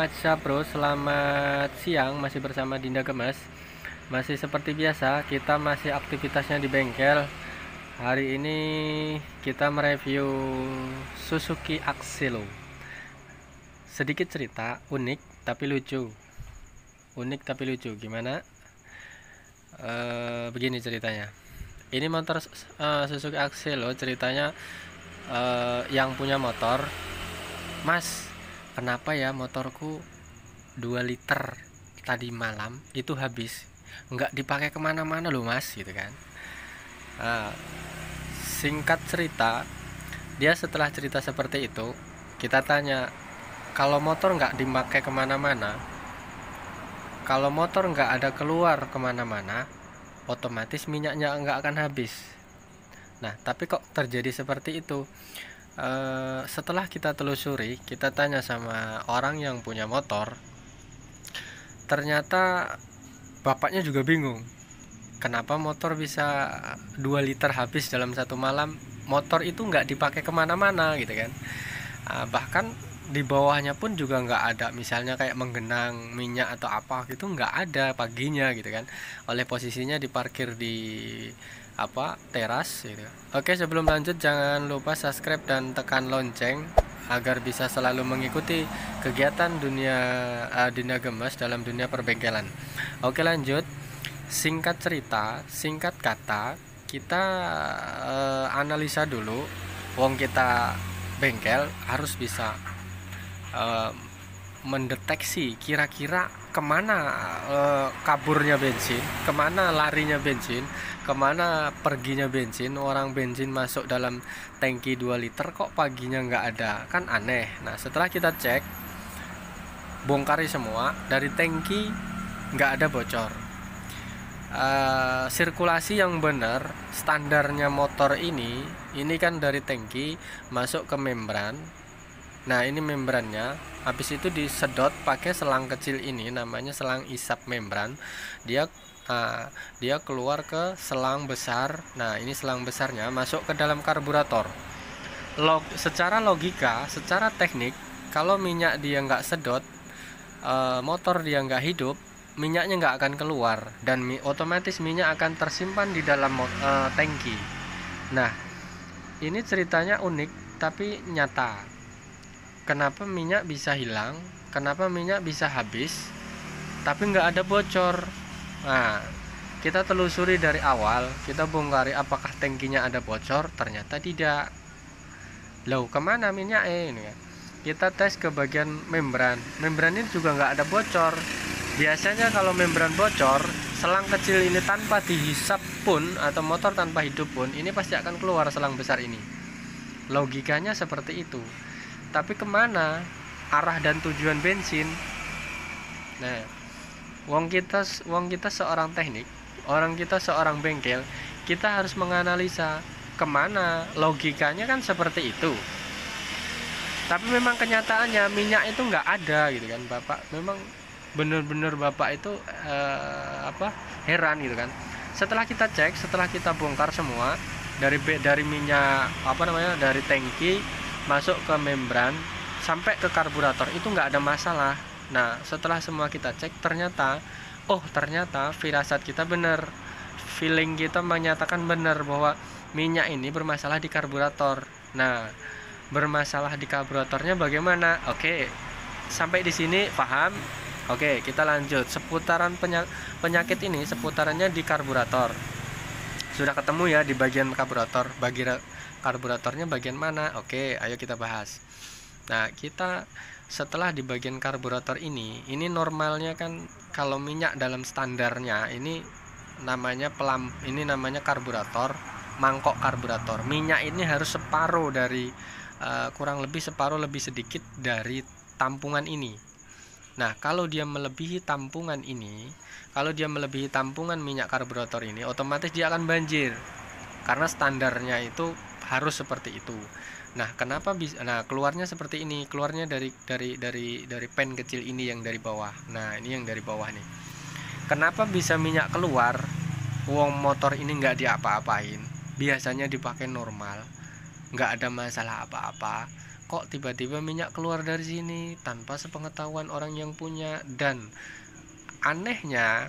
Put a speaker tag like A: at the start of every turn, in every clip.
A: What's up bro, selamat siang, masih bersama Dinda Gemes. Masih seperti biasa, kita masih aktivitasnya di bengkel. Hari ini kita mereview Suzuki Axelo. Sedikit cerita, unik tapi lucu. Unik tapi lucu, gimana? Begini ceritanya. Ini motor Suzuki Axelo, ceritanya yang punya motor, Mas, kenapa ya motorku 2 liter tadi malam itu habis, nggak dipakai kemana-mana loh mas, gitu kan. Singkat cerita, dia setelah cerita seperti itu, kita tanya, kalau motor nggak dipakai kemana-mana, kalau motor nggak ada keluar kemana-mana, otomatis minyaknya nggak akan habis. Nah, tapi kok terjadi seperti itu? Setelah kita telusuri, kita tanya sama orang yang punya motor, ternyata bapaknya juga bingung kenapa motor bisa 2 liter habis dalam satu malam. Motor itu nggak dipakai kemana-mana gitu kan. Bahkan di bawahnya pun juga nggak ada misalnya kayak menggenang minyak atau apa gitu, nggak ada paginya gitu kan, oleh posisinya diparkir di teras gitu. Oke, sebelum lanjut jangan lupa subscribe dan tekan lonceng agar bisa selalu mengikuti kegiatan Dinda Gemes dalam dunia perbengkelan. Oke, lanjut. Singkat cerita, singkat kata, kita analisa dulu. Wong kita bengkel harus bisa mendeteksi kira-kira kemana kaburnya bensin, kemana larinya bensin, kemana perginya bensin. Orang bensin masuk dalam tangki 2 liter kok paginya nggak ada, kan aneh. Nah, setelah kita cek, bongkari semua, dari tangki nggak ada bocor. Sirkulasi yang benar, standarnya motor ini kan dari tangki masuk ke membran. Nah, ini membrannya, habis itu disedot pakai selang kecil ini, namanya selang isap membran. Dia keluar ke selang besar. Nah, ini selang besarnya masuk ke dalam karburator. Secara logika, secara teknik, kalau minyak dia nggak sedot, motor dia nggak hidup, minyaknya nggak akan keluar, dan otomatis minyak akan tersimpan di dalam tangki. Nah, ini ceritanya unik tapi nyata. Kenapa minyak bisa hilang, kenapa minyak bisa habis tapi nggak ada bocor? Nah, kita telusuri dari awal, kita bongkari apakah tangkinya ada bocor, ternyata tidak. Loh, kemana minyak ini kan? Kita tes ke bagian membran ini juga nggak ada bocor. Biasanya kalau membran bocor, selang kecil ini tanpa dihisap pun, atau motor tanpa hidup pun, ini pasti akan keluar selang besar ini. Logikanya seperti itu. Tapi kemana arah dan tujuan bensin? Nah, wong kita seorang teknik, orang kita seorang bengkel, kita harus menganalisa kemana. Logikanya kan seperti itu. Tapi memang kenyataannya minyak itu nggak ada gitu kan, Bapak. Memang bener-bener Bapak itu heran gitu kan. Setelah kita cek, setelah kita bongkar semua, dari minyak dari tangki masuk ke membran sampai ke karburator itu nggak ada masalah. Nah, setelah semua kita cek, ternyata firasat kita benar, feeling kita menyatakan benar bahwa minyak ini bermasalah di karburator. Nah, bermasalah di karburatornya bagaimana? Oke, sampai di sini paham? Oke, kita lanjut. Seputaran penyakit ini seputarannya di karburator. Sudah ketemu ya di bagian karburator. Karburatornya bagian mana? Oke, ayo kita bahas. Nah, kita setelah di bagian karburator ini normalnya kan kalau minyak dalam standarnya ini namanya karburator, mangkok karburator. Minyak ini harus separuh dari kurang lebih separuh lebih sedikit dari tampungan ini. Nah, kalau dia melebihi tampungan minyak karburator ini, otomatis dia akan banjir. Karena standarnya itu harus seperti itu. Nah, kenapa bisa? Nah, keluarnya seperti ini, keluarnya dari pen kecil ini yang dari bawah. Nah, ini yang dari bawah nih. Kenapa bisa minyak keluar? Wong motor ini nggak diapa-apain, biasanya dipakai normal, nggak ada masalah apa-apa. kok tiba-tiba minyak keluar dari sini tanpa sepengetahuan orang yang punya. Dan anehnya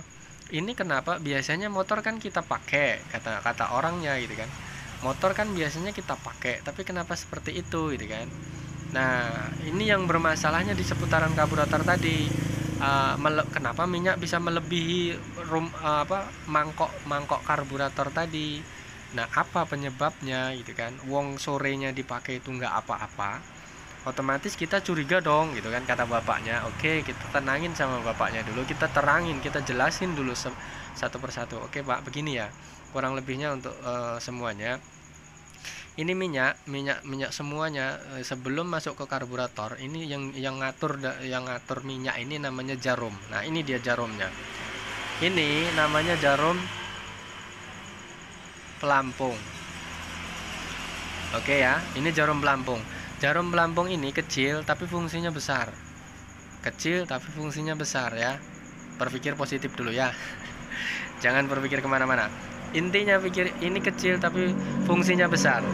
A: ini kenapa biasanya motor kan kita pakai, kata orangnya gitu kan, motor kan biasanya kita pakai, tapi kenapa seperti itu gitu kan. Nah ini yang bermasalahnya di seputaran karburator tadi. Kenapa minyak bisa melebihi mangkok karburator tadi. Nah apa penyebabnya gitu kan, wong sorenya dipakai itu nggak apa-apa, otomatis kita curiga dong gitu kan, kata bapaknya. Oke, kita tenangin sama bapaknya dulu, kita terangin, kita jelasin dulu satu persatu. Oke pak, begini ya kurang lebihnya untuk semuanya. Ini minyak semuanya sebelum masuk ke karburator ini yang ngatur minyak ini namanya jarum. Nah ini dia jarumnya, ini namanya jarum pelampung. Oke ya, ini jarum pelampung. Jarum pelampung ini kecil tapi fungsinya besar. Kecil tapi fungsinya besar ya. Berpikir positif dulu ya. Jangan berpikir kemana-mana. Intinya pikir ini kecil tapi fungsinya besar.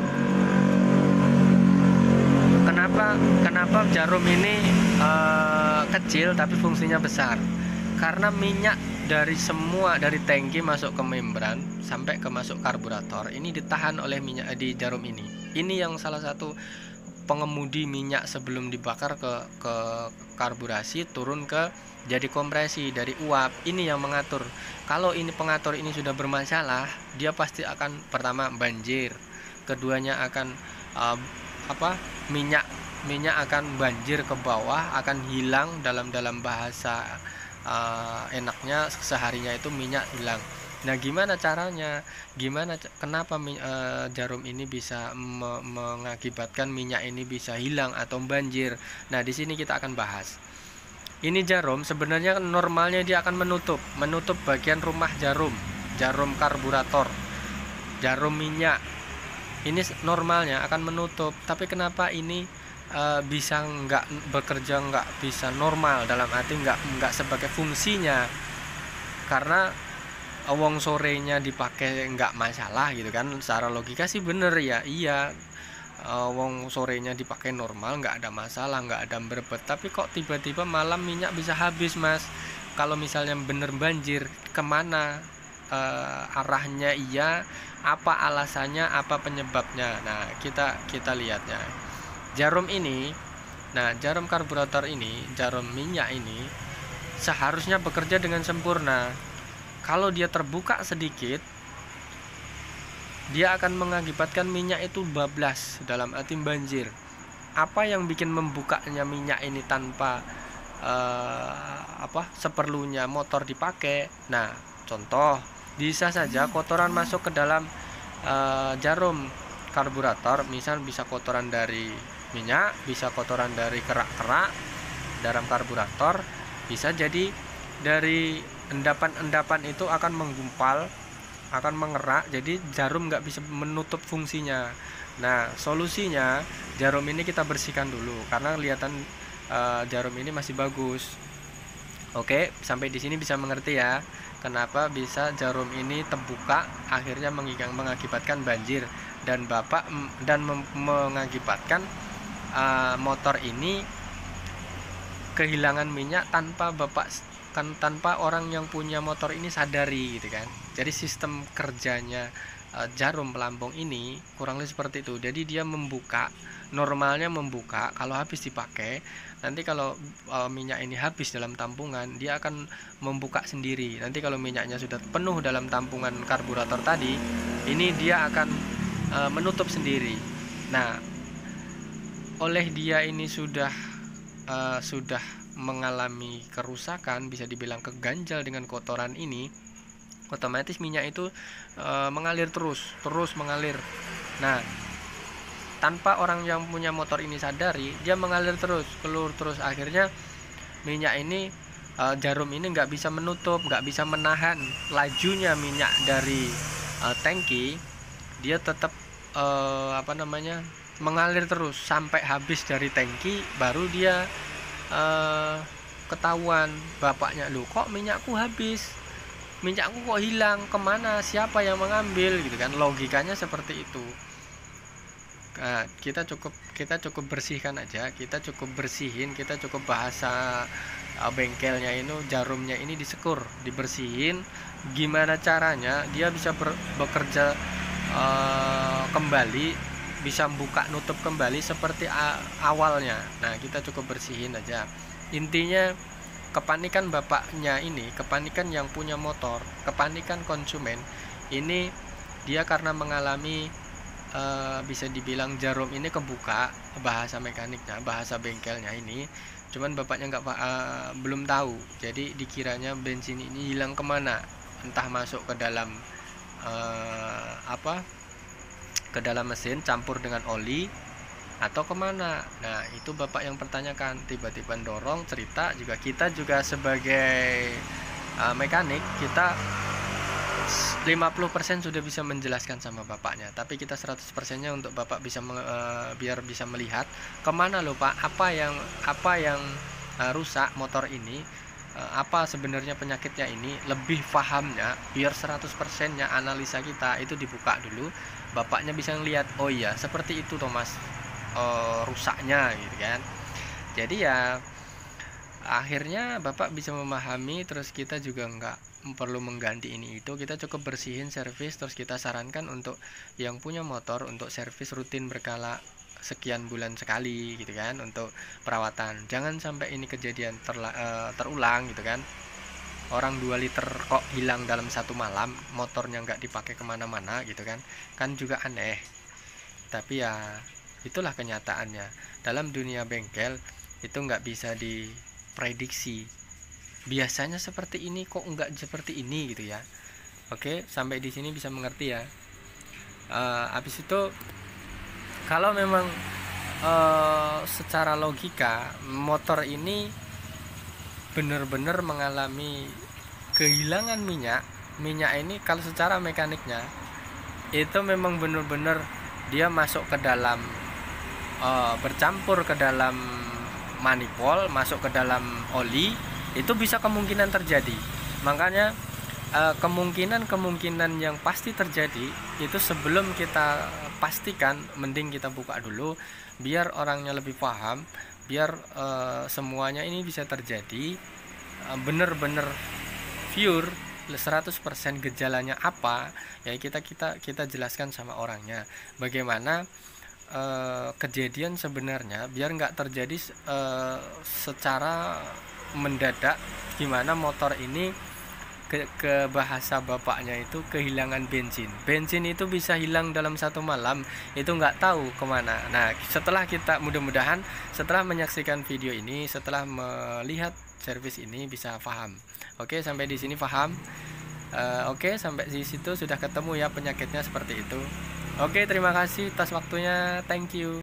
A: Kenapa jarum ini kecil tapi fungsinya besar? Karena minyak dari tangki masuk ke membran sampai ke masuk karburator ini ditahan oleh minyak di jarum ini. Ini yang salah satu pengemudi minyak sebelum dibakar ke karburasi turun ke jadi kompresi dari uap. Ini yang mengatur. Kalau ini pengatur ini sudah bermasalah, dia pasti akan pertama banjir, keduanya akan minyak akan banjir ke bawah, akan hilang. Dalam bahasa enaknya seharinya itu minyak hilang. Nah gimana caranya, kenapa jarum ini bisa mengakibatkan minyak ini bisa hilang atau banjir. Nah di sini kita akan bahas. Ini jarum sebenarnya normalnya dia akan menutup bagian rumah jarum karburator, jarum minyak. Ini normalnya akan menutup, tapi kenapa ini bisa bekerja nggak bisa normal, dalam arti nggak sebagai fungsinya? Karena wong sorenya dipakai nggak masalah gitu kan, secara logika sih bener ya, iya. Wong sorenya dipakai normal, nggak ada masalah, nggak ada berebet. Tapi kok tiba-tiba malam minyak bisa habis mas? Kalau misalnya bener banjir, kemana arahnya? Iya, apa alasannya, apa penyebabnya? Nah kita lihatnya. Jarum ini, nah jarum karburator ini, jarum minyak ini seharusnya bekerja dengan sempurna. Kalau dia terbuka sedikit, dia akan mengakibatkan minyak itu bablas, dalam arti banjir. Apa yang bikin membukanya minyak ini tanpa seperlunya motor dipakai? Nah contoh, bisa saja kotoran masuk ke dalam jarum karburator. Misal bisa kotoran dari minyak, bisa kotoran dari kerak-kerak dalam karburator, bisa jadi dari endapan-endapan itu akan menggumpal, akan mengerak, jadi jarum nggak bisa menutup fungsinya. Nah solusinya, jarum ini kita bersihkan dulu karena kelihatan jarum ini masih bagus. Oke, sampai di sini bisa mengerti ya kenapa bisa jarum ini terbuka akhirnya mengakibatkan banjir dan mengakibatkan motor ini kehilangan minyak tanpa orang yang punya motor ini sadari gitu kan. Jadi sistem kerjanya jarum pelampung ini kurang lebih seperti itu. Jadi dia normalnya membuka kalau habis dipakai. Nanti kalau minyak ini habis dalam tampungan, dia akan membuka sendiri. Nanti kalau minyaknya sudah penuh dalam tampungan karburator tadi, ini dia akan menutup sendiri. Nah oleh dia ini sudah mengalami kerusakan, bisa dibilang keganjal dengan kotoran ini, otomatis minyak itu mengalir terus mengalir. Nah tanpa orang yang punya motor ini sadari, dia mengalir keluar terus. Akhirnya minyak ini jarum ini nggak bisa menutup, nggak bisa menahan lajunya minyak dari tangki. Dia tetap mengalir terus sampai habis dari tangki, baru dia ketahuan bapaknya, loh kok minyakku habis, minyakku kok hilang, kemana, siapa yang mengambil gitu kan. Logikanya seperti itu. Nah, kita cukup bersihkan aja, kita cukup bersihin, kita cukup bahasa bengkelnya ini, jarumnya ini disekur, dibersihin. Gimana caranya dia bisa bekerja kembali, bisa buka nutup kembali seperti awalnya. Nah, kita cukup bersihin aja. Intinya kepanikan bapaknya ini, kepanikan yang punya motor, kepanikan konsumen ini, dia karena mengalami bisa dibilang jarum ini kebuka, bahasa mekaniknya, bahasa bengkelnya ini, cuman bapaknya belum tahu, jadi dikiranya bensin ini hilang kemana, entah masuk ke dalam ke dalam mesin campur dengan oli atau kemana. Nah, itu bapak yang pertanyakan, tiba-tiba dorong cerita. Juga kita juga sebagai mekanik, kita 50% sudah bisa menjelaskan sama bapaknya, tapi kita 100%-nya untuk bapak bisa biar bisa melihat kemana loh pak, apa yang rusak motor ini, apa sebenarnya penyakitnya ini, lebih pahamnya, biar 100%-nya analisa kita itu dibuka dulu, bapaknya bisa ngelihat, oh iya seperti itu Thomas rusaknya gitu kan. Jadi ya akhirnya bapak bisa memahami, terus kita juga nggak perlu mengganti ini itu, kita cukup bersihin, servis, terus kita sarankan untuk yang punya motor untuk servis rutin berkala sekian bulan sekali gitu kan, untuk perawatan. Jangan sampai ini kejadian terulang gitu kan. Orang 2 liter kok hilang dalam satu malam, motornya nggak dipakai kemana-mana gitu kan, kan juga aneh. Tapi ya itulah kenyataannya dalam dunia bengkel, itu nggak bisa diprediksi. Biasanya seperti ini, kok enggak seperti ini gitu ya. Oke, sampai di sini bisa mengerti ya. Habis itu kalau memang secara logika motor ini benar-benar mengalami kehilangan minyak ini, kalau secara mekaniknya itu memang benar-benar dia masuk ke dalam bercampur ke dalam manifold, masuk ke dalam oli, itu bisa kemungkinan terjadi. Makanya kemungkinan yang pasti terjadi itu sebelum kita pastikan, mending kita buka dulu biar orangnya lebih paham, biar semuanya ini bisa terjadi bener-bener pure 100% gejalanya apa ya, kita jelaskan sama orangnya bagaimana kejadian sebenarnya, biar nggak terjadi secara mendadak, gimana motor ini ke bahasa bapaknya itu kehilangan bensin itu bisa hilang dalam satu malam, itu nggak tahu kemana. Nah, setelah kita mudah-mudahan setelah menyaksikan video ini, setelah melihat servis ini bisa paham. Oke, sampai di sini paham. Oke, sampai di situ sudah ketemu ya penyakitnya seperti itu. Oke, terima kasih atas waktunya, thank you.